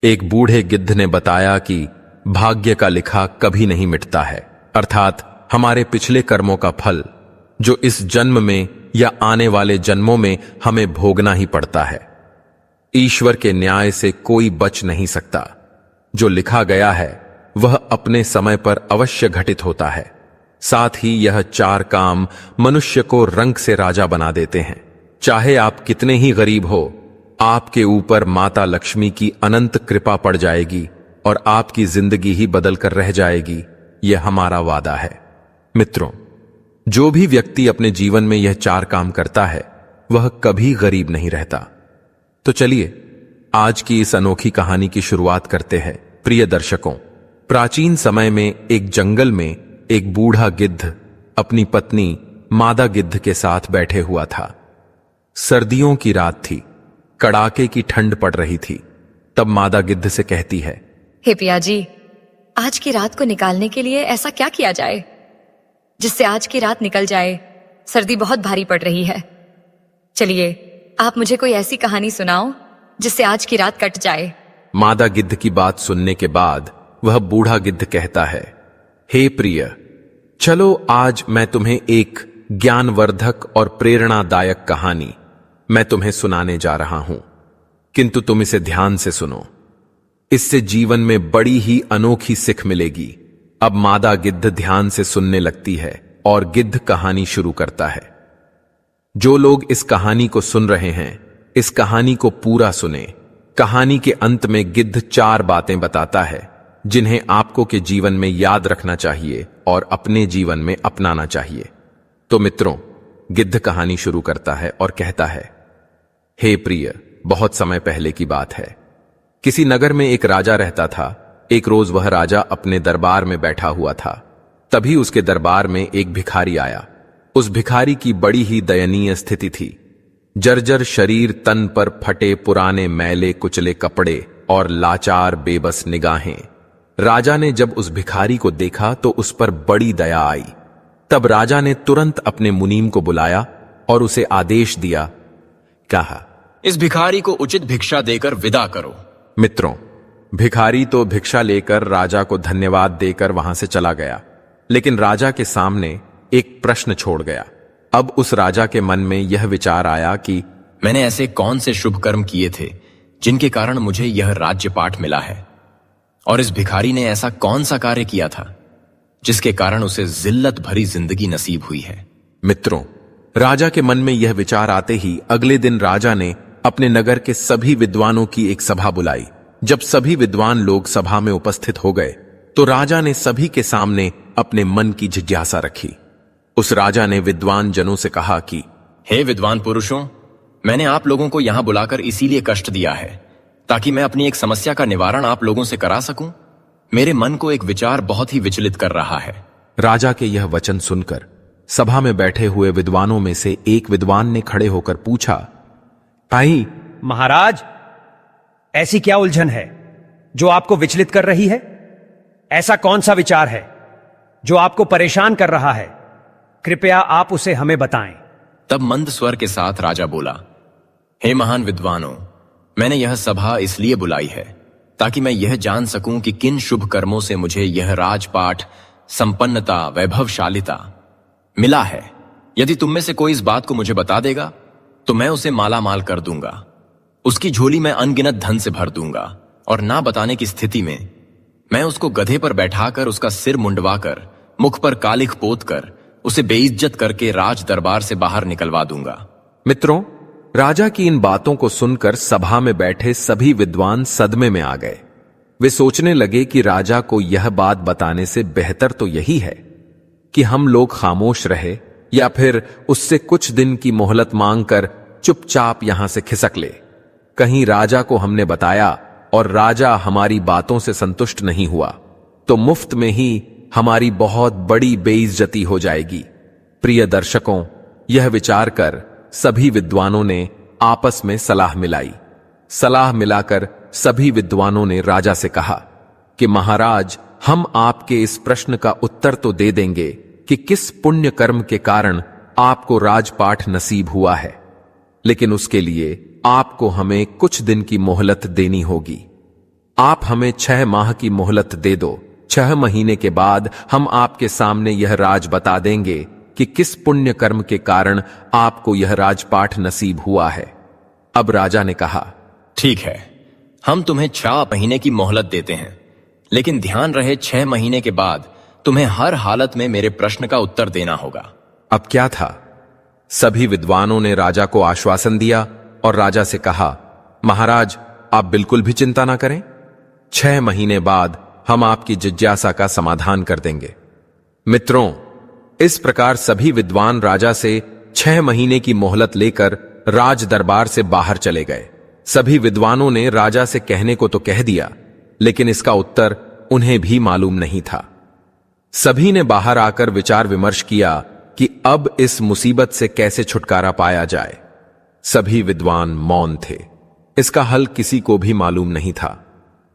एक बूढ़े गिद्ध ने बताया कि भाग्य का लिखा कभी नहीं मिटता है, अर्थात हमारे पिछले कर्मों का फल जो इस जन्म में या आने वाले जन्मों में हमें भोगना ही पड़ता है। ईश्वर के न्याय से कोई बच नहीं सकता। जो लिखा गया है वह अपने समय पर अवश्य घटित होता है। साथ ही यह चार काम मनुष्य को रंग से राजा बना देते हैं। चाहे आप कितने ही गरीब हो, आपके ऊपर माता लक्ष्मी की अनंत कृपा पड़ जाएगी और आपकी जिंदगी ही बदल कर रह जाएगी। यह हमारा वादा है। मित्रों, जो भी व्यक्ति अपने जीवन में यह चार काम करता है वह कभी गरीब नहीं रहता। तो चलिए आज की इस अनोखी कहानी की शुरुआत करते हैं। प्रिय दर्शकों, प्राचीन समय में एक जंगल में एक बूढ़ा गिद्ध अपनी पत्नी मादा गिद्ध के साथ बैठे हुआ था। सर्दियों की रात थी, कड़ाके की ठंड पड़ रही थी। तब मादा गिद्ध से कहती है, हे पिया जी, आज की रात को निकालने के लिए ऐसा क्या किया जाए जिससे आज की रात निकल जाए। सर्दी बहुत भारी पड़ रही है। चलिए आप मुझे कोई ऐसी कहानी सुनाओ जिससे आज की रात कट जाए। मादा गिद्ध की बात सुनने के बाद वह बूढ़ा गिद्ध कहता है, हे प्रिय, चलो आज मैं तुम्हें एक ज्ञानवर्धक और प्रेरणादायक कहानी मैं तुम्हें सुनाने जा रहा हूं, किंतु तुम इसे ध्यान से सुनो। इससे जीवन में बड़ी ही अनोखी सिख मिलेगी। अब मादा गिद्ध ध्यान से सुनने लगती है और गिद्ध कहानी शुरू करता है। जो लोग इस कहानी को सुन रहे हैं, इस कहानी को पूरा सुने। कहानी के अंत में गिद्ध चार बातें बताता है जिन्हें आपको के जीवन में याद रखना चाहिए और अपने जीवन में अपनाना चाहिए। तो मित्रों, गिद्ध कहानी शुरू करता है और कहता है, हे प्रिय, बहुत समय पहले की बात है। किसी नगर में एक राजा रहता था। एक रोज वह राजा अपने दरबार में बैठा हुआ था। तभी उसके दरबार में एक भिखारी आया। उस भिखारी की बड़ी ही दयनीय स्थिति थी। जर्जर शरीर, तन पर फटे पुराने मैले कुचले कपड़े और लाचार बेबस निगाहें। राजा ने जब उस भिखारी को देखा तो उस पर बड़ी दया आई। तब राजा ने तुरंत अपने मुनीम को बुलाया और उसे आदेश दिया, कहा, इस भिखारी को उचित भिक्षा देकर विदा करो। मित्रों, भिखारी तो भिक्षा लेकर राजा को धन्यवाद देकर वहां से चला गया, लेकिन राजा के सामने एक प्रश्न छोड़ गया। अब उस राजा के मन में यह विचार आया कि मैंने ऐसे कौन से शुभ कर्म किए थे जिनके कारण मुझे यह राज्य पाठ मिला है, और इस भिखारी ने ऐसा कौन सा कार्य किया था जिसके कारण उसे जिल्लत भरी जिंदगी नसीब हुई है। मित्रों, राजा के मन में यह विचार आते ही अगले दिन राजा ने अपने नगर के सभी विद्वानों की एक सभा बुलाई। जब सभी विद्वान लोग सभा में उपस्थित हो गए तो राजा ने सभी के सामने अपने मन की जिज्ञासा रखी। उस राजा ने विद्वान जनों से कहा कि हे विद्वान पुरुषों, मैंने आप लोगों को यहां बुलाकर इसीलिए कष्ट दिया है ताकि मैं अपनी एक समस्या का निवारण आप लोगों से करा सकूं। मेरे मन को एक विचार बहुत ही विचलित कर रहा है। राजा के यह वचन सुनकर सभा में बैठे हुए विद्वानों में से एक विद्वान ने खड़े होकर पूछा, भाई महाराज, ऐसी क्या उलझन है जो आपको विचलित कर रही है? ऐसा कौन सा विचार है जो आपको परेशान कर रहा है? कृपया आप उसे हमें बताएं। तब मंद स्वर के साथ राजा बोला, हे महान विद्वानों, मैंने यह सभा इसलिए बुलाई है ताकि मैं यह जान सकूं कि किन शुभ कर्मों से मुझे यह राजपाठ, संपन्नता, वैभवशालिता मिला है। यदि तुम में से कोई इस बात को मुझे बता देगा तो मैं उसे माला माल कर दूंगा। उसकी झोली में अनगिनत धन से भर दूंगा, और ना बताने की स्थिति में मैं उसको गधे पर बैठाकर उसका सिर मुंडवाकर मुख पर कालिख पोत कर उसे बेइज्जत करके राज दरबार से बाहर निकलवा दूंगा। मित्रों, राजा की इन बातों को सुनकर सभा में बैठे सभी विद्वान सदमे में आ गए। वे सोचने लगे कि राजा को यह बात बताने से बेहतर तो यही है कि हम लोग खामोश रहे या फिर उससे कुछ दिन की मोहलत मांगकर चुपचाप यहां से खिसक ले। कहीं राजा को हमने बताया और राजा हमारी बातों से संतुष्ट नहीं हुआ तो मुफ्त में ही हमारी बहुत बड़ी बेइज्जती हो जाएगी। प्रिय दर्शकों, यह विचार कर सभी विद्वानों ने आपस में सलाह मिलाई। सलाह मिलाकर सभी विद्वानों ने राजा से कहा कि महाराज, हम आपके इस प्रश्न का उत्तर तो दे देंगे कि किस पुण्य कर्म के कारण आपको राजपाठ नसीब हुआ है, लेकिन उसके लिए आपको हमें कुछ दिन की मोहलत देनी होगी। आप हमें 6 माह की मोहलत दे दो। 6 महीने के बाद हम आपके सामने यह राज बता देंगे कि किस पुण्य कर्म के कारण आपको यह राजपाठ नसीब हुआ है। अब राजा ने कहा, ठीक है, हम तुम्हें 6 महीने की मोहलत देते हैं, लेकिन ध्यान रहे 6 महीने के बाद तुम्हें हर हालत में मेरे प्रश्न का उत्तर देना होगा। अब क्या था? सभी विद्वानों ने राजा को आश्वासन दिया और राजा से कहा, महाराज आप बिल्कुल भी चिंता ना करें, 6 महीने बाद हम आपकी जिज्ञासा का समाधान कर देंगे। मित्रों, इस प्रकार सभी विद्वान राजा से 6 महीने की मोहलत लेकर राज दरबार से बाहर चले गए। सभी विद्वानों ने राजा से कहने को तो कह दिया, लेकिन इसका उत्तर उन्हें भी मालूम नहीं था। सभी ने बाहर आकर विचार विमर्श किया कि अब इस मुसीबत से कैसे छुटकारा पाया जाए। सभी विद्वान मौन थे, इसका हल किसी को भी मालूम नहीं था।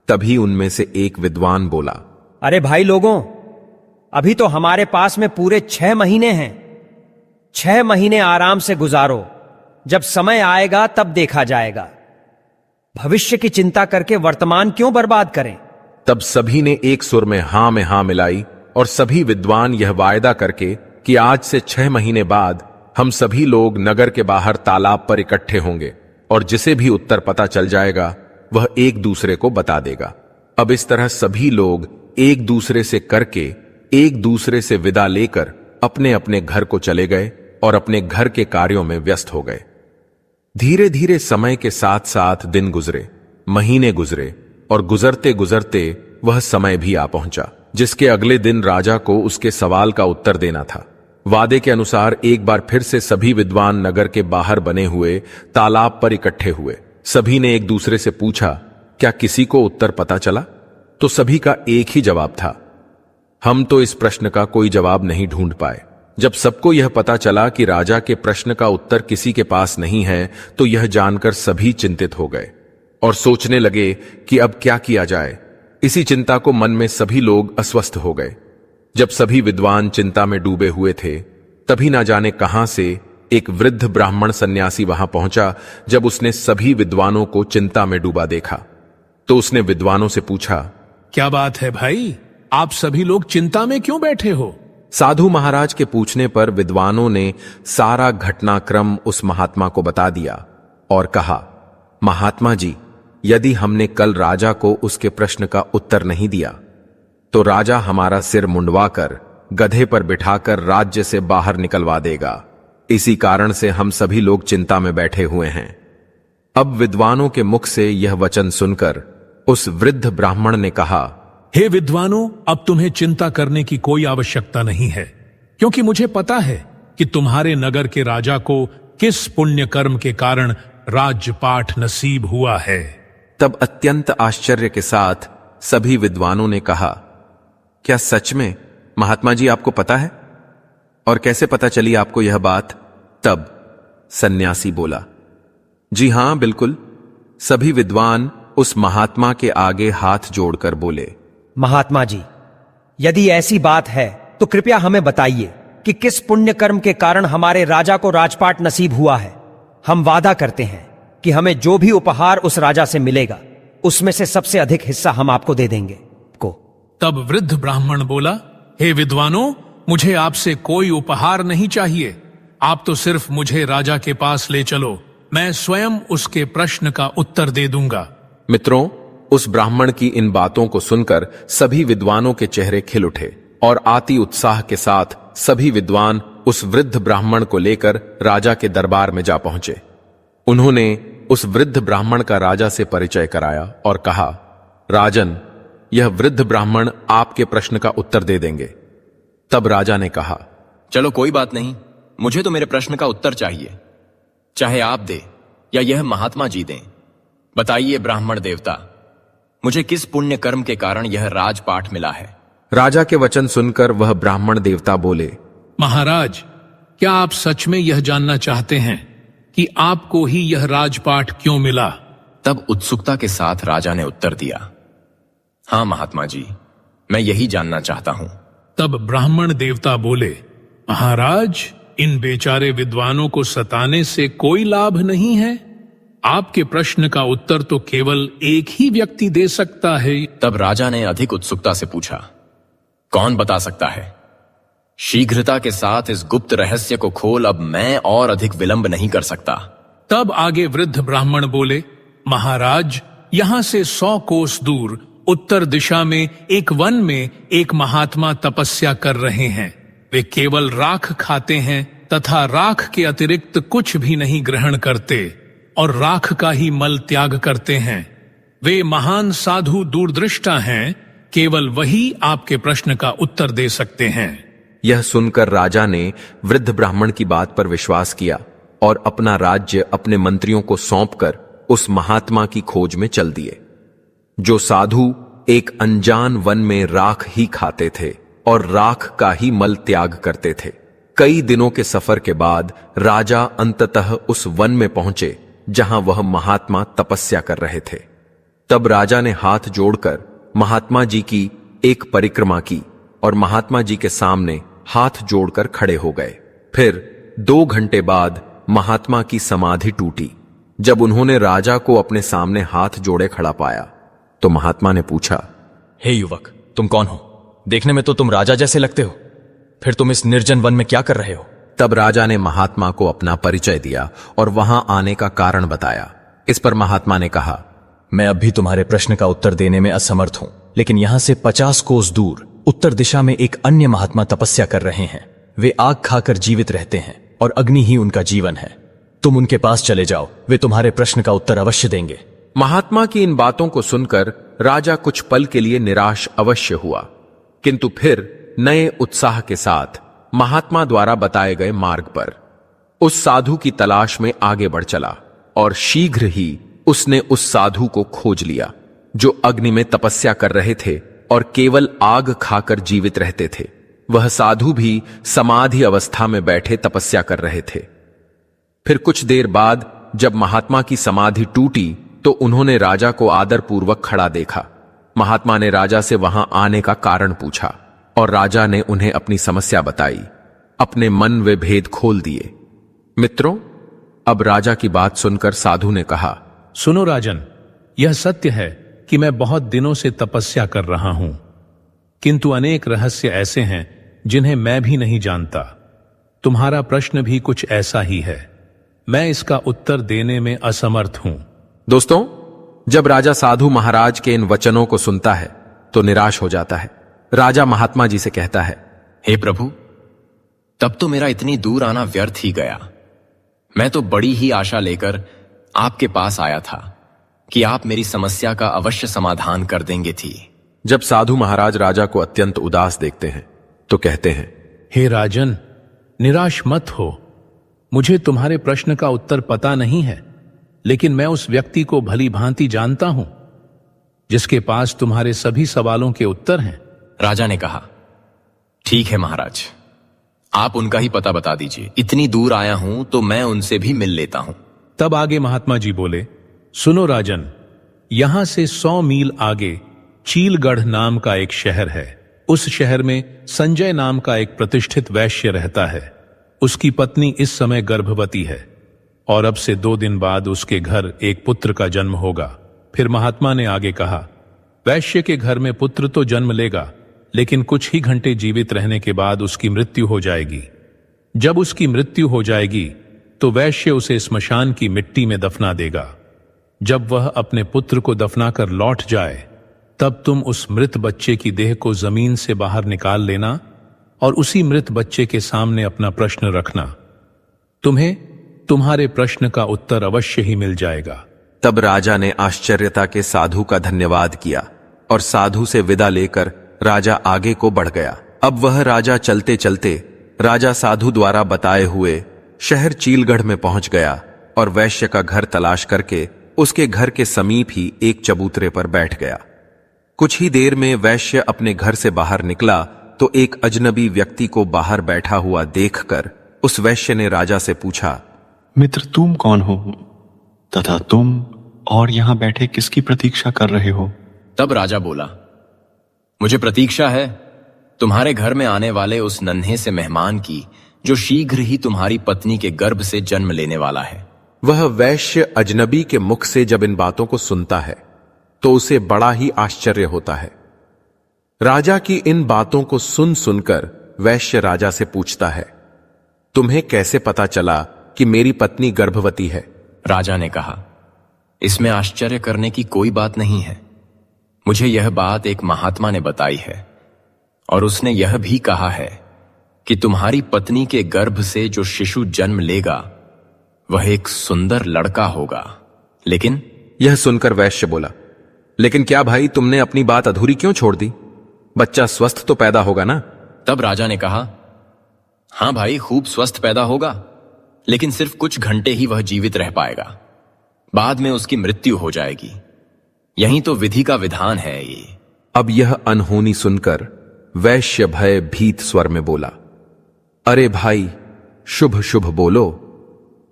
तभी उनमें से एक विद्वान बोला, अरे भाई लोगों, अभी तो हमारे पास में पूरे 6 महीने हैं। 6 महीने आराम से गुजारो, जब समय आएगा तब देखा जाएगा। भविष्य की चिंता करके वर्तमान क्यों बर्बाद करें? तब सभी ने एक सुर में हां मिलाई और सभी विद्वान यह वायदा करके कि आज से 6 महीने बाद हम सभी लोग नगर के बाहर तालाब पर इकट्ठे होंगे और जिसे भी उत्तर पता चल जाएगा वह एक दूसरे को बता देगा। अब इस तरह सभी लोग एक दूसरे से करके एक दूसरे से विदा लेकर अपने अपने घर को चले गए और अपने घर के कार्यों में व्यस्त हो गए। धीरे धीरे समय के साथ साथ दिन गुजरे, महीने गुजरे और गुजरते गुजरते वह समय भी आ पहुंचा जिसके अगले दिन राजा को उसके सवाल का उत्तर देना था। वादे के अनुसार एक बार फिर से सभी विद्वान नगर के बाहर बने हुए तालाब पर इकट्ठे हुए। सभी ने एक दूसरे से पूछा, क्या किसी को उत्तर पता चला? तो सभी का एक ही जवाब था, हम तो इस प्रश्न का कोई जवाब नहीं ढूंढ पाए। जब सबको यह पता चला कि राजा के प्रश्न का उत्तर किसी के पास नहीं है, तो यह जानकर सभी चिंतित हो गए और सोचने लगे कि अब क्या किया जाए। इसी चिंता को मन में सभी लोग अस्वस्थ हो गए। जब सभी विद्वान चिंता में डूबे हुए थे, तभी ना जाने कहां से एक वृद्ध ब्राह्मण सन्यासी वहां पहुंचा। जब उसने सभी विद्वानों को चिंता में डूबा देखा, तो उसने विद्वानों से पूछा, क्या बात है भाई, आप सभी लोग चिंता में क्यों बैठे हो? साधु महाराज के पूछने पर विद्वानों ने सारा घटनाक्रम उस महात्मा को बता दिया और कहा, महात्मा जी, यदि हमने कल राजा को उसके प्रश्न का उत्तर नहीं दिया तो राजा हमारा सिर मुंडवाकर गधे पर बिठाकर राज्य से बाहर निकलवा देगा। इसी कारण से हम सभी लोग चिंता में बैठे हुए हैं। अब विद्वानों के मुख से यह वचन सुनकर उस वृद्ध ब्राह्मण ने कहा, हे विद्वानों, अब तुम्हें चिंता करने की कोई आवश्यकता नहीं है, क्योंकि मुझे पता है कि तुम्हारे नगर के राजा को किस पुण्य कर्म के कारण राज्यपाठ नसीब हुआ है। तब अत्यंत आश्चर्य के साथ सभी विद्वानों ने कहा, क्या सच में महात्मा जी आपको पता है? और कैसे पता चली आपको यह बात? तब सन्यासी बोला, जी हां, बिल्कुल। सभी विद्वान उस महात्मा के आगे हाथ जोड़कर बोले, महात्मा जी, यदि ऐसी बात है तो कृपया हमें बताइए कि किस पुण्य कर्म के कारण हमारे राजा को राजपाट नसीब हुआ है। हम वादा करते हैं कि हमें जो भी उपहार उस राजा से मिलेगा, उसमें से सबसे अधिक हिस्सा हम आपको दे देंगे को। तब वृद्ध ब्राह्मण बोला, हे विद्वानों, मुझे आपसे कोई उपहार नहीं चाहिए। आप तो सिर्फ मुझे राजा के पास ले चलो, मैं स्वयं उसके प्रश्न का उत्तर दे दूंगा। मित्रों, उस ब्राह्मण की इन बातों को सुनकर सभी विद्वानों के चेहरे खिल उठे और अति उत्साह के साथ सभी विद्वान उस वृद्ध ब्राह्मण को लेकर राजा के दरबार में जा पहुंचे। उन्होंने उस वृद्ध ब्राह्मण का राजा से परिचय कराया और कहा, राजन, यह वृद्ध ब्राह्मण आपके प्रश्न का उत्तर दे देंगे। तब राजा ने कहा, चलो कोई बात नहीं, मुझे तो मेरे प्रश्न का उत्तर चाहिए, चाहे आप दे या यह महात्मा जी दें। बताइए ब्राह्मण देवता, मुझे किस पुण्य कर्म के कारण यह राजपाठ मिला है? राजा के वचन सुनकर वह ब्राह्मण देवता बोले, महाराज, क्या आप सच में यह जानना चाहते हैं कि आपको ही यह राजपाठ क्यों मिला? तब उत्सुकता के साथ राजा ने उत्तर दिया, हाँ महात्मा जी, मैं यही जानना चाहता हूं। तब ब्राह्मण देवता बोले, महाराज, इन बेचारे विद्वानों को सताने से कोई लाभ नहीं है। आपके प्रश्न का उत्तर तो केवल एक ही व्यक्ति दे सकता है। तब राजा ने अधिक उत्सुकता से पूछा, कौन बता सकता है? शीघ्रता के साथ इस गुप्त रहस्य को खोल, अब मैं और अधिक विलंब नहीं कर सकता। तब आगे वृद्ध ब्राह्मण बोले, महाराज, यहां से 100 कोस दूर उत्तर दिशा में एक वन में एक महात्मा तपस्या कर रहे हैं। वे केवल राख खाते हैं तथा राख के अतिरिक्त कुछ भी नहीं ग्रहण करते और राख का ही मल त्याग करते हैं। वे महान साधु दूरदृष्टा हैं, केवल वही आपके प्रश्न का उत्तर दे सकते हैं। यह सुनकर राजा ने वृद्ध ब्राह्मण की बात पर विश्वास किया और अपना राज्य अपने मंत्रियों को सौंपकर उस महात्मा की खोज में चल दिए, जो साधु एक अनजान वन में राख ही खाते थे और राख का ही मल त्याग करते थे। कई दिनों के सफर के बाद राजा अंततः उस वन में पहुंचे जहां वह महात्मा तपस्या कर रहे थे। तब राजा ने हाथ जोड़कर महात्मा जी की एक परिक्रमा की और महात्मा जी के सामने हाथ जोड़कर खड़े हो गए। फिर 2 घंटे बाद महात्मा की समाधि टूटी। जब उन्होंने राजा को अपने सामने हाथ जोड़े खड़ा पाया तो महात्मा ने पूछा, हे युवक, तुम कौन हो? देखने में तो तुम राजा जैसे लगते हो, फिर तुम इस निर्जन वन में क्या कर रहे हो? तब राजा ने महात्मा को अपना परिचय दिया और वहां आने का कारण बताया। इस पर महात्मा ने कहा, मैं अब भी तुम्हारे प्रश्न का उत्तर देने में असमर्थ हूं, लेकिन यहां से 50 कोस दूर उत्तर दिशा में एक अन्य महात्मा तपस्या कर रहे हैं। वे आग खाकर जीवित रहते हैं और अग्नि ही उनका जीवन है। तुम उनके पास चले जाओ, वे तुम्हारे प्रश्न का उत्तर अवश्य देंगे। महात्मा की इन बातों को सुनकर राजा कुछ पल के लिए निराश अवश्य हुआ, किंतु फिर नए उत्साह के साथ महात्मा द्वारा बताए गए मार्ग पर उस साधु की तलाश में आगे बढ़ चला और शीघ्र ही उसने उस साधु को खोज लिया जो अग्नि में तपस्या कर रहे थे और केवल आग खाकर जीवित रहते थे। वह साधु भी समाधि अवस्था में बैठे तपस्या कर रहे थे। फिर कुछ देर बाद जब महात्मा की समाधि टूटी तो उन्होंने राजा को आदरपूर्वक खड़ा देखा। महात्मा ने राजा से वहां आने का कारण पूछा और राजा ने उन्हें अपनी समस्या बताई, अपने मन वे भेद खोल दिए। मित्रों, अब राजा की बात सुनकर साधु ने कहा, सुनो राजन, यह सत्य है कि मैं बहुत दिनों से तपस्या कर रहा हूं, किंतु अनेक रहस्य ऐसे हैं जिन्हें मैं भी नहीं जानता। तुम्हारा प्रश्न भी कुछ ऐसा ही है। मैं इसका उत्तर देने में असमर्थ हूं। दोस्तों, जब राजा साधु महाराज के इन वचनों को सुनता है तो निराश हो जाता है। राजा महात्मा जी से कहता है, हे प्रभु, तब तो मेरा इतनी दूर आना व्यर्थ ही गया। मैं तो बड़ी ही आशा लेकर आपके पास आया था कि आप मेरी समस्या का अवश्य समाधान कर देंगे थी। जब साधु महाराज राजा को अत्यंत उदास देखते हैं तो कहते हैं, हे राजन, निराश मत हो। मुझे तुम्हारे प्रश्न का उत्तर पता नहीं है, लेकिन मैं उस व्यक्ति को भली भांति जानता हूं जिसके पास तुम्हारे सभी सवालों के उत्तर हैं। राजा ने कहा, ठीक है महाराज, आप उनका ही पता बता दीजिए। इतनी दूर आया हूं तो मैं उनसे भी मिल लेता हूं। तब आगे महात्मा जी बोले, सुनो राजन, यहां से 100 मील आगे चीलगढ़ नाम का एक शहर है। उस शहर में संजय नाम का एक प्रतिष्ठित वैश्य रहता है। उसकी पत्नी इस समय गर्भवती है और अब से 2 दिन बाद उसके घर एक पुत्र का जन्म होगा। फिर महात्मा ने आगे कहा, वैश्य के घर में पुत्र तो जन्म लेगा, लेकिन कुछ ही घंटे जीवित रहने के बाद उसकी मृत्यु हो जाएगी। जब उसकी मृत्यु हो जाएगी तो वैश्य उसे स्मशान की मिट्टी में दफना देगा। जब वह अपने पुत्र को दफनाकर लौट जाए तब तुम उस मृत बच्चे की देह को जमीन से बाहर निकाल लेना और उसी मृत बच्चे के सामने अपना प्रश्न रखना। तुम्हें तुम्हारे प्रश्न का उत्तर अवश्य ही मिल जाएगा। तब राजा ने आश्चर्यता के साधु का धन्यवाद किया और साधु से विदा लेकर राजा आगे को बढ़ गया। अब वह राजा चलते चलते राजा साधु द्वारा बताए हुए शहर चीलगढ़ में पहुंच गया और वैश्य का घर तलाश करके उसके घर के समीप ही एक चबूतरे पर बैठ गया। कुछ ही देर में वैश्य अपने घर से बाहर निकला तो एक अजनबी व्यक्ति को बाहर बैठा हुआ देखकर उस वैश्य ने राजा से पूछा, मित्र, तुम कौन हो तथा तुम और यहां बैठे किसकी प्रतीक्षा कर रहे हो? तब राजा बोला, मुझे प्रतीक्षा है तुम्हारे घर में आने वाले उस नन्हे से मेहमान की जो शीघ्र ही तुम्हारी पत्नी के गर्भ से जन्म लेने वाला है। वह वैश्य अजनबी के मुख से जब इन बातों को सुनता है तो उसे बड़ा ही आश्चर्य होता है। राजा की इन बातों को सुन सुनकर वैश्य राजा से पूछता है, तुम्हें कैसे पता चला कि मेरी पत्नी गर्भवती है? राजा ने कहा, इसमें आश्चर्य करने की कोई बात नहीं है। मुझे यह बात एक महात्मा ने बताई है और उसने यह भी कहा है कि तुम्हारी पत्नी के गर्भ से जो शिशु जन्म लेगा वह एक सुंदर लड़का होगा। लेकिन यह सुनकर वैश्य बोला, लेकिन क्या भाई तुमने अपनी बात अधूरी क्यों छोड़ दी? बच्चा स्वस्थ तो पैदा होगा ना? तब राजा ने कहा, हां भाई, खूब स्वस्थ पैदा होगा, लेकिन सिर्फ कुछ घंटे ही वह जीवित रह पाएगा। बाद में उसकी मृत्यु हो जाएगी। यही तो विधि का विधान है ये। अब यह अनहोनी सुनकर वैश्य भय भीत स्वर में बोला, अरे भाई, शुभ शुभ बोलो।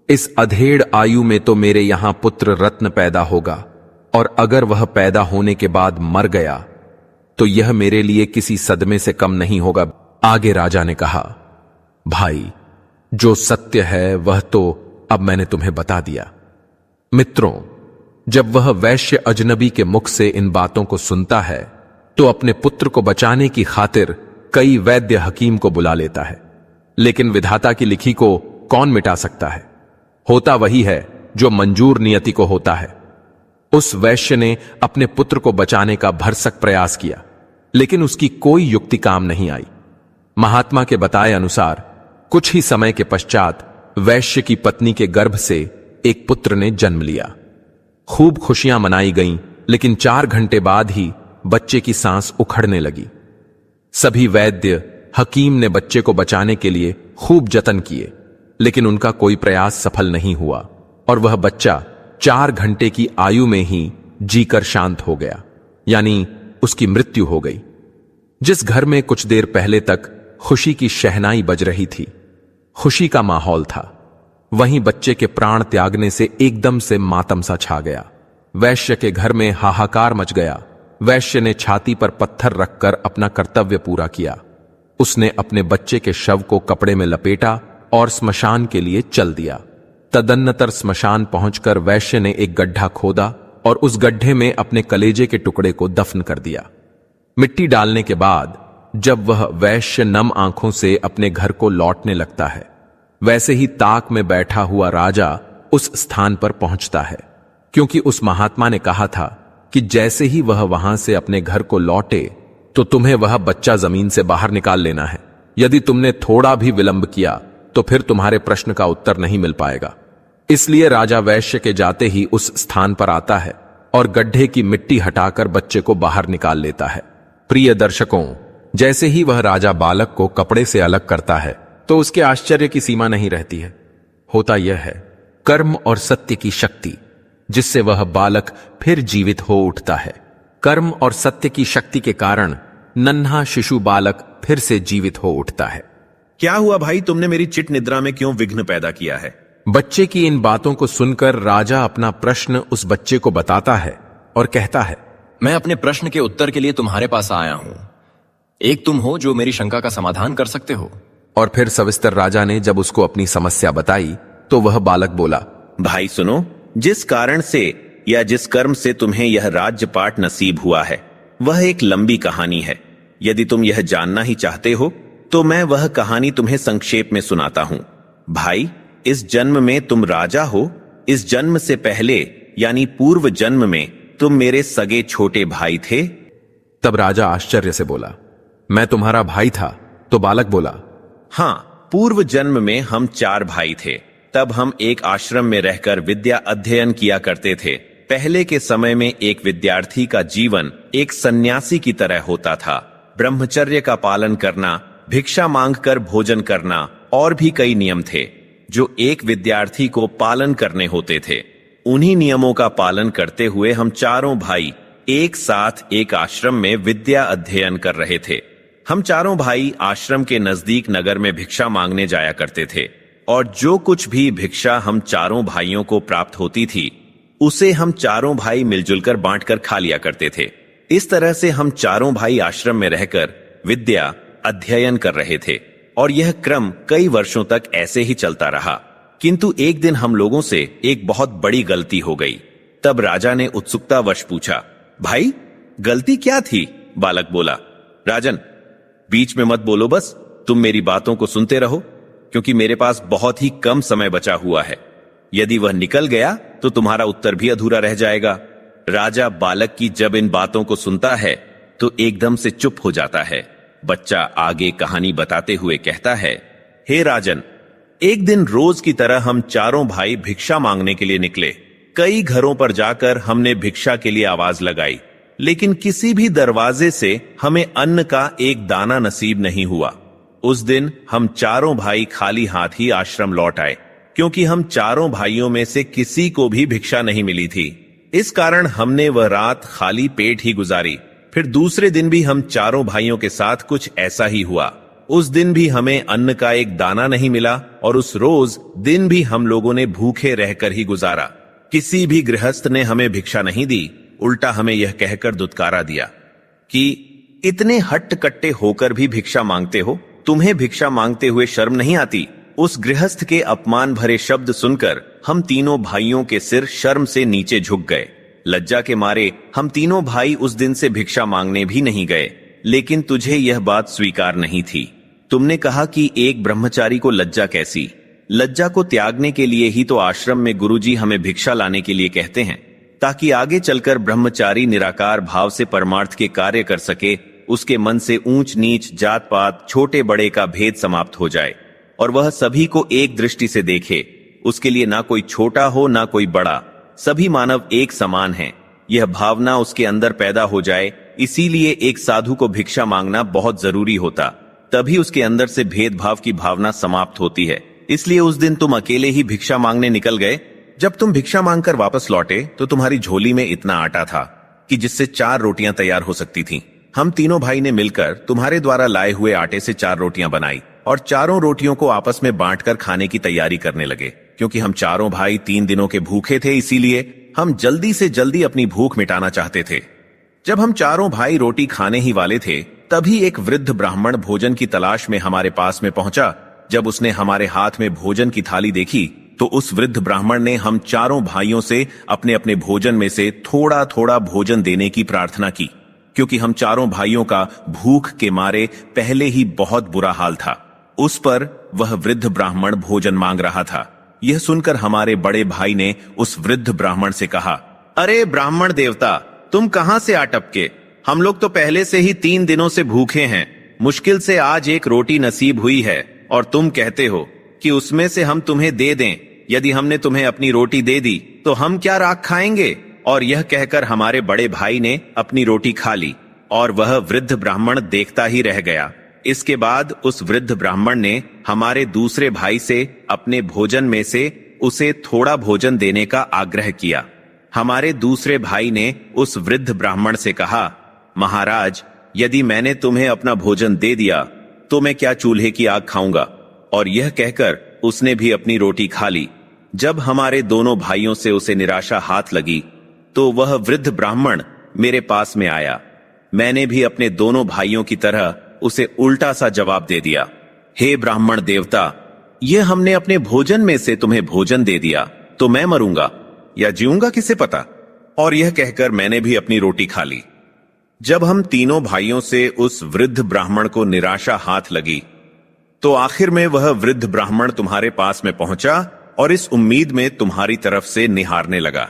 इस अधेड़ आयु में तो मेरे यहां पुत्र रत्न पैदा होगा, और अगर वह पैदा होने के बाद मर गया तो यह मेरे लिए किसी सदमे से कम नहीं होगा। आगे राजा ने कहा, भाई, जो सत्य है वह तो अब मैंने तुम्हें बता दिया। मित्रों, जब वह वैश्य अजनबी के मुख से इन बातों को सुनता है तो अपने पुत्र को बचाने की खातिर कई वैद्य हकीम को बुला लेता है, लेकिन विधाता की लिखी को कौन मिटा सकता है? होता वही है जो मंजूर नियति को होता है। उस वैश्य ने अपने पुत्र को बचाने का भरसक प्रयास किया, लेकिन उसकी कोई युक्ति काम नहीं आई। महात्मा के बताए अनुसार कुछ ही समय के पश्चात वैश्य की पत्नी के गर्भ से एक पुत्र ने जन्म लिया। खूब खुशियां मनाई गईं, लेकिन 4 घंटे बाद ही बच्चे की सांस उखड़ने लगी। सभी वैद्य हकीम ने बच्चे को बचाने के लिए खूब जतन किए, लेकिन उनका कोई प्रयास सफल नहीं हुआ और वह बच्चा 4 घंटे की आयु में ही जीकर शांत हो गया, यानी उसकी मृत्यु हो गई। जिस घर में कुछ देर पहले तक खुशी की शहनाई बज रही थी, खुशी का माहौल था, वहीं बच्चे के प्राण त्यागने से एकदम से मातम सा छा गया। वैश्य के घर में हाहाकार मच गया। वैश्य ने छाती पर पत्थर रखकर अपना कर्तव्य पूरा किया। उसने अपने बच्चे के शव को कपड़े में लपेटा और स्मशान के लिए चल दिया। तदन्नतर स्मशान पहुंचकर वैश्य ने एक गड्ढा खोदा और उस गड्ढे में अपने कलेजे के टुकड़े को दफन कर दिया। मिट्टी डालने के बाद जब वह वैश्य नम आंखों से अपने घर को लौटने लगता है, वैसे ही ताक में बैठा हुआ राजा उस स्थान पर पहुंचता है, क्योंकि उस महात्मा ने कहा था कि जैसे ही वह वहां से अपने घर को लौटे तो तुम्हें वह बच्चा जमीन से बाहर निकाल लेना है। यदि तुमने थोड़ा भी विलंब किया तो फिर तुम्हारे प्रश्न का उत्तर नहीं मिल पाएगा। इसलिए राजा वैश्य के जाते ही उस स्थान पर आता है और गड्ढे की मिट्टी हटाकर बच्चे को बाहर निकाल लेता है। प्रिय दर्शकों, जैसे ही वह राजा बालक को कपड़े से अलग करता है तो उसके आश्चर्य की सीमा नहीं रहती है। होता यह है कर्म और सत्य की शक्ति, जिससे वह बालक फिर जीवित हो उठता है। कर्म और सत्य की शक्ति के कारण नन्हा शिशु बालक फिर से जीवित हो उठता है। क्या हुआ भाई, तुमने मेरी चिट निद्रा में क्यों विघ्न पैदा किया है? बच्चे की इन बातों को सुनकर राजा अपना प्रश्न उस बच्चे को बताता है और कहता है, मैं अपने प्रश्न के उत्तर के लिए तुम्हारे पास आया हूं। एक तुम हो जो मेरी शंका का समाधान कर सकते हो। और फिर सविस्तर राजा ने जब उसको अपनी समस्या बताई तो वह बालक बोला, भाई सुनो, जिस कारण से या जिस कर्म से तुम्हें यह राज्यपाट नसीब हुआ है वह एक लंबी कहानी है। यदि तुम यह जानना ही चाहते हो तो मैं वह कहानी तुम्हें संक्षेप में सुनाता हूं। भाई, इस जन्म में तुम राजा हो। इस जन्म से पहले यानी पूर्व जन्म में तुम मेरे सगे छोटे भाई थे। तब राजा आश्चर्य से बोला, मैं तुम्हारा भाई था? तो बालक बोला, हां, पूर्व जन्म में हम 4 भाई थे। तब हम एक आश्रम में रहकर विद्या अध्ययन किया करते थे। पहले के समय में एक विद्यार्थी का जीवन एक सन्यासी की तरह होता था। ब्रह्मचर्य का पालन करना, भिक्षा मांगकर भोजन करना और भी कई नियम थे जो एक विद्यार्थी को पालन करने होते थे। उन्हीं नियमों का पालन करते हुए हम 4 भाई एक साथ एक आश्रम में विद्या अध्ययन कर रहे थे। हम 4 भाई आश्रम के नजदीक नगर में भिक्षा मांगने जाया करते थे और जो कुछ भी भिक्षा हम 4 भाइयों को प्राप्त होती थी उसे हम 4 भाई मिलजुल कर बांटकर खा लिया करते थे। इस तरह से हम 4 भाई आश्रम में रहकर विद्या अध्ययन कर रहे थे और यह क्रम कई वर्षों तक ऐसे ही चलता रहा। किंतु एक दिन हम लोगों से एक बहुत बड़ी गलती हो गई। तब राजा ने उत्सुकतावश पूछा, भाई गलती क्या थी? बालक बोला, राजन बीच में मत बोलो, बस तुम मेरी बातों को सुनते रहो, क्योंकि मेरे पास बहुत ही कम समय बचा हुआ है। यदि वह निकल गया तो तुम्हारा उत्तर भी अधूरा रह जाएगा। राजा बालक की जब इन बातों को सुनता है तो एकदम से चुप हो जाता है। बच्चा आगे कहानी बताते हुए कहता है, हे राजन, एक दिन रोज की तरह हम चारों भाई भिक्षा मांगने के लिए निकले। कई घरों पर जाकर हमने भिक्षा के लिए आवाज लगाई, लेकिन किसी भी दरवाजे से हमें अन्न का एक दाना नसीब नहीं हुआ। उस दिन हम चारों भाई खाली हाथ ही आश्रम लौट आए, क्योंकि हम चारों भाइयों में से किसी को भी भिक्षा नहीं मिली थी। इस कारण हमने वह रात खाली पेट ही गुजारी। फिर दूसरे दिन भी हम चारों भाइयों के साथ कुछ ऐसा ही हुआ। उस दिन भी हमें अन्न का एक दाना नहीं मिला और उस रोज दिन भी हम लोगों ने भूखे रहकर ही गुजारा। किसी भी गृहस्थ ने हमें भिक्षा नहीं दी, उल्टा हमें यह कहकर दुत्कारा दिया कि इतने हट्ट-कट्टे होकर भी भिक्षा मांगते हो, तुम्हें भिक्षा मांगते हुए शर्म नहीं आती? उस गृहस्थ के अपमान भरे शब्द सुनकर हम तीनों भाइयों के सिर शर्म से नीचे झुक गए। लज्जा के मारे हम तीनों भाई उस दिन से भिक्षा मांगने भी नहीं गए। लेकिन तुझे यह बात स्वीकार नहीं थी। तुमने कहा कि एक ब्रह्मचारी को लज्जा कैसी? लज्जा को त्यागने के लिए ही तो आश्रम में गुरुजी हमें भिक्षा लाने के लिए कहते हैं, ताकि आगे चलकर ब्रह्मचारी निराकार भाव से परमार्थ के कार्य कर सके। उसके मन से ऊंच नीच, जात पात, छोटे बड़े का भेद समाप्त हो जाए और वह सभी को एक दृष्टि से देखे। उसके लिए ना कोई छोटा हो ना कोई बड़ा, सभी मानव एक समान हैं। यह भावना उसके अंदर पैदा हो जाए, इसीलिए एक साधु को भिक्षा मांगना बहुत जरूरी होता। तभी उसके अंदर से भेदभाव की भावना समाप्त होती है। इसलिए उस दिन तुम अकेले ही भिक्षा मांगने निकल गए। जब तुम भिक्षा मांगकर वापस लौटे तो तुम्हारी झोली में इतना आटा था कि जिससे 4 रोटियां तैयार हो सकती थीं। हम तीनों भाई ने मिलकर तुम्हारे द्वारा लाए हुए आटे से 4 रोटियां बनाई और चारों रोटियों को आपस में बांटकर खाने की तैयारी करने लगे। क्योंकि हम चारों भाई 3 दिनों के भूखे थे, इसीलिए हम जल्दी से जल्दी अपनी भूख मिटाना चाहते थे। जब हम चारों भाई रोटी खाने ही वाले थे, तभी एक वृद्ध ब्राह्मण भोजन की तलाश में हमारे पास में पहुंचा। जब उसने हमारे हाथ में भोजन की थाली देखी तो उस वृद्ध ब्राह्मण ने हम चारों भाइयों से अपने अपने भोजन में से थोड़ा थोड़ा भोजन देने की प्रार्थना की, क्योंकि हम चारों भाइयों का भूख के मारे पहले ही बहुत बुरा हाल था। उस पर वह वृद्ध ब्राह्मण भोजन मांग रहा था। यह सुनकर हमारे बड़े भाई ने उस वृद्ध ब्राह्मण से कहा, अरे ब्राह्मण देवता, तुम कहां से आ टपके? हम लोग तो पहले से ही 3 दिनों से भूखे हैं। मुश्किल से आज एक रोटी नसीब हुई है और तुम कहते हो कि उसमें से हम तुम्हें दे दें। यदि हमने तुम्हें अपनी रोटी दे दी तो हम क्या राख खाएंगे? और यह कहकर हमारे बड़े भाई ने अपनी रोटी खा ली और वह वृद्ध ब्राह्मण देखता ही रह गया। इसके बाद उस वृद्ध ब्राह्मण ने हमारे दूसरे भाई से अपने भोजन में से उसे थोड़ा भोजन देने का आग्रह किया। हमारे दूसरे भाई ने उस वृद्ध ब्राह्मण से कहा, महाराज, यदि मैंने तुम्हें अपना भोजन दे दिया तो मैं क्या चूल्हे की आग खाऊंगा? और यह कहकर उसने भी अपनी रोटी खा ली। जब हमारे दोनों भाइयों से उसे निराशा हाथ लगी तो वह वृद्ध ब्राह्मण मेरे पास में आया। मैंने भी अपने दोनों भाइयों की तरह उसे उल्टा सा जवाब दे दिया, हे ब्राह्मण देवता, यह हमने अपने भोजन में से तुम्हें भोजन दे दिया तो मैं मरूंगा या जीऊंगा किसे पता? और यह कहकर मैंने भी अपनी रोटी खा ली। जब हम तीनों भाइयों से उस वृद्ध ब्राह्मण को निराशा हाथ लगी तो आखिर में वह वृद्ध ब्राह्मण तुम्हारे पास में पहुंचा और इस उम्मीद में तुम्हारी तरफ से निहारने लगा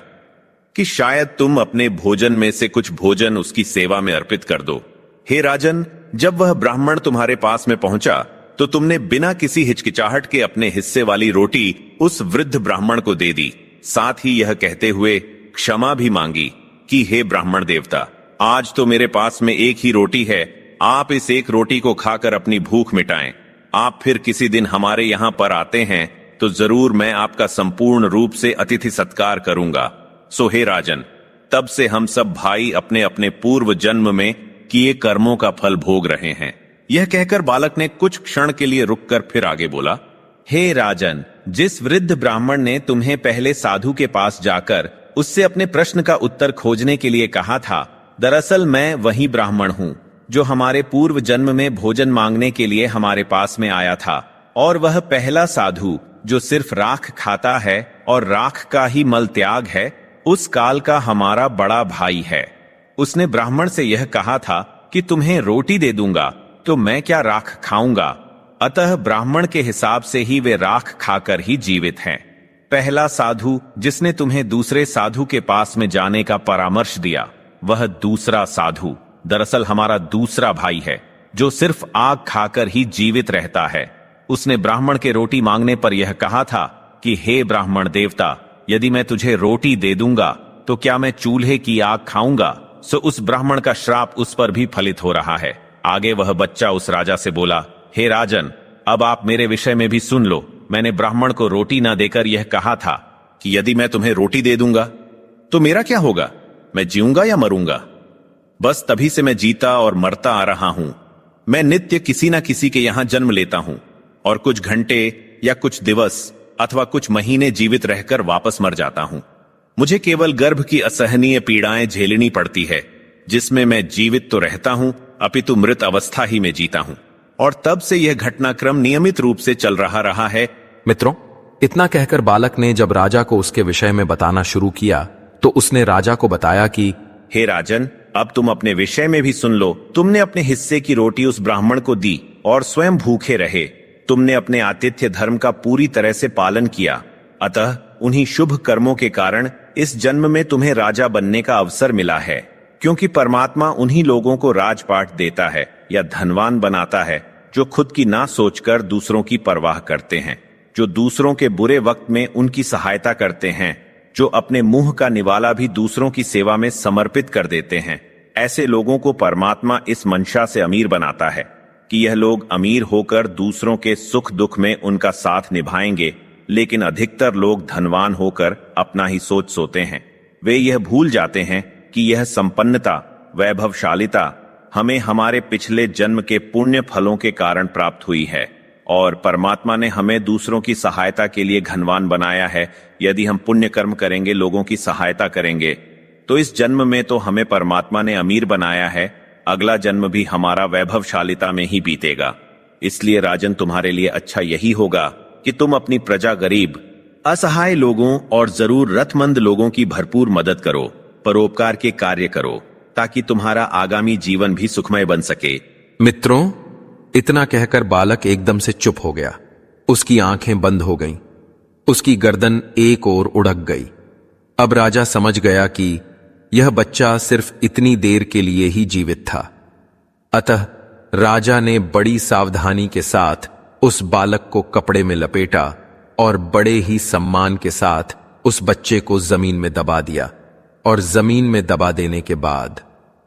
कि शायद तुम अपने भोजन में से कुछ भोजन उसकी सेवा में अर्पित कर दो। हे राजन, जब वह ब्राह्मण तुम्हारे पास में पहुंचा तो तुमने बिना किसी हिचकिचाहट के अपने हिस्से वाली रोटी उस वृद्ध ब्राह्मण को दे दी। साथ ही यह कहते हुए क्षमा भी मांगी कि हे ब्राह्मण देवता, आज तो मेरे पास में एक ही रोटी है, आप इस एक रोटी को खाकर अपनी भूख मिटाएं। आप फिर किसी दिन हमारे यहां पर आते हैं तो जरूर मैं आपका संपूर्ण रूप से अतिथि सत्कार करूंगा। सो हे राजन, तब से हम सब भाई अपने अपने पूर्व जन्म में किए कर्मों का फल भोग रहे हैं। यह कहकर बालक ने कुछ क्षण के लिए रुककर फिर आगे बोला, हे राजन, जिस वृद्ध ब्राह्मण ने तुम्हें पहले साधु के पास जाकर उससे अपने प्रश्न का उत्तर खोजने के लिए कहा था, दरअसल मैं वही ब्राह्मण हूं जो हमारे पूर्व जन्म में भोजन मांगने के लिए हमारे पास में आया था। और वह पहला साधु जो सिर्फ राख खाता है और राख का ही मल त्याग है, उस काल का हमारा बड़ा भाई है। उसने ब्राह्मण से यह कहा था कि तुम्हें रोटी दे दूंगा, तो मैं क्या राख खाऊंगा। अतः ब्राह्मण के हिसाब से ही वे राख खाकर ही जीवित हैं। पहला साधु जिसने तुम्हें दूसरे साधु के पास में जाने का परामर्श दिया, वह दूसरा साधु दरअसल हमारा दूसरा भाई है, जो सिर्फ आग खाकर ही जीवित रहता है। उसने ब्राह्मण के रोटी मांगने पर यह कहा था कि हे ब्राह्मण देवता, यदि मैं तुझे रोटी दे दूंगा तो क्या मैं चूल्हे की आग खाऊंगा। सो उस ब्राह्मण का श्राप उस पर भी फलित हो रहा है। आगे वह बच्चा उस राजा से बोला, हे राजन, अब आप मेरे विषय में भी सुन लो। मैंने ब्राह्मण को रोटी ना देकर यह कहा था कि यदि मैं तुम्हें रोटी दे दूंगा तो मेरा क्या होगा, मैं जीऊंगा या मरूंगा। बस तभी से मैं जीता और मरता आ रहा हूं। मैं नित्य किसी ना किसी के यहां जन्म लेता हूं और कुछ घंटे या कुछ दिवस अथवा कुछ महीने जीवित रहकर वापस मर जाता हूं। मुझे केवल गर्भ की असहनीय पीड़ाएं झेलनी पड़ती है, जिसमें मैं जीवित तो रहता हूं अपितु मृत अवस्था ही में जीता हूं। और तब से यह घटनाक्रम नियमित रूप से चल रहा है। मित्रों, इतना कहकर बालक ने जब राजा को उसके विषय में बताना शुरू किया तो उसने राजा को बताया कि हे राजन, अब तुम अपने विषय में भी सुन लो। तुमने अपने हिस्से की रोटी उस ब्राह्मण को दी और स्वयं भूखे रहे। तुमने अपने आतिथ्य धर्म का पूरी तरह से पालन किया। अतः उन्हीं शुभ कर्मों के कारण इस जन्म में तुम्हें राजा बनने का अवसर मिला है, क्योंकि परमात्मा उन्हीं लोगों को राजपाट देता है या धनवान बनाता है जो खुद की ना सोचकर दूसरों की परवाह करते हैं, जो दूसरों के बुरे वक्त में उनकी सहायता करते हैं, जो अपने मुंह का निवाला भी दूसरों की सेवा में समर्पित कर देते हैं। ऐसे लोगों को परमात्मा इस मंशा से अमीर बनाता है कि यह लोग अमीर होकर दूसरों के सुख दुख में उनका साथ निभाएंगे, लेकिन अधिकतर लोग धनवान होकर अपना ही सोच सोते हैं। वे यह भूल जाते हैं कि यह संपन्नता, वैभवशालिता हमें हमारे पिछले जन्म के पुण्य फलों के कारण प्राप्त हुई है और परमात्मा ने हमें दूसरों की सहायता के लिए धनवान बनाया है। यदि हम पुण्य कर्म करेंगे, लोगों की सहायता करेंगे, तो इस जन्म में तो हमें परमात्मा ने अमीर बनाया है, अगला जन्म भी हमारा वैभवशालिता में ही बीतेगा। इसलिए राजन, तुम्हारे लिए अच्छा यही होगा कि तुम अपनी प्रजा, गरीब, असहाय लोगों और जरूरतमंद लोगों की भरपूर मदद करो, परोपकार के कार्य करो, ताकि तुम्हारा आगामी जीवन भी सुखमय बन सके। मित्रों, इतना कहकर बालक एकदम से चुप हो गया। उसकी आंखें बंद हो गईं, उसकी गर्दन एक ओर उड़क गई। अब राजा समझ गया कि यह बच्चा सिर्फ इतनी देर के लिए ही जीवित था। अतः राजा ने बड़ी सावधानी के साथ उस बालक को कपड़े में लपेटा और बड़े ही सम्मान के साथ उस बच्चे को जमीन में दबा दिया। और जमीन में दबा देने के बाद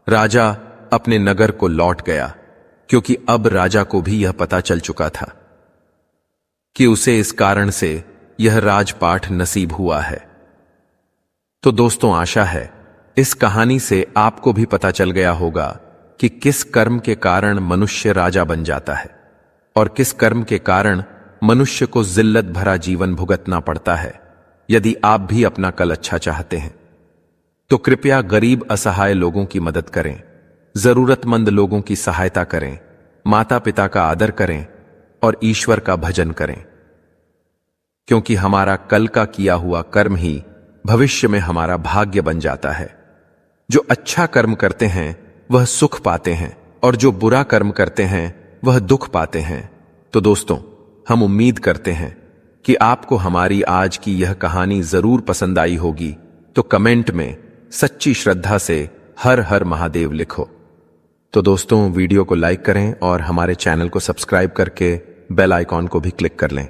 राजा अपने नगर को लौट गया, क्योंकि अब राजा को भी यह पता चल चुका था कि उसे इस कारण से यह राजपाठ नसीब हुआ है। तो दोस्तों, आशा है इस कहानी से आपको भी पता चल गया होगा कि किस कर्म के कारण मनुष्य राजा बन जाता है और किस कर्म के कारण मनुष्य को जिल्लत भरा जीवन भुगतना पड़ता है। यदि आप भी अपना कल अच्छा चाहते हैं तो कृपया गरीब असहाय लोगों की मदद करें, जरूरतमंद लोगों की सहायता करें, माता पिता का आदर करें और ईश्वर का भजन करें, क्योंकि हमारा कल का किया हुआ कर्म ही भविष्य में हमारा भाग्य बन जाता है। जो अच्छा कर्म करते हैं वह सुख पाते हैं और जो बुरा कर्म करते हैं वह दुख पाते हैं। तो दोस्तों, हम उम्मीद करते हैं कि आपको हमारी आज की यह कहानी जरूर पसंद आई होगी। तो कमेंट में सच्ची श्रद्धा से हर हर महादेव लिखो। तो दोस्तों, वीडियो को लाइक करें और हमारे चैनल को सब्सक्राइब करके बेल आइकॉन को भी क्लिक कर लें।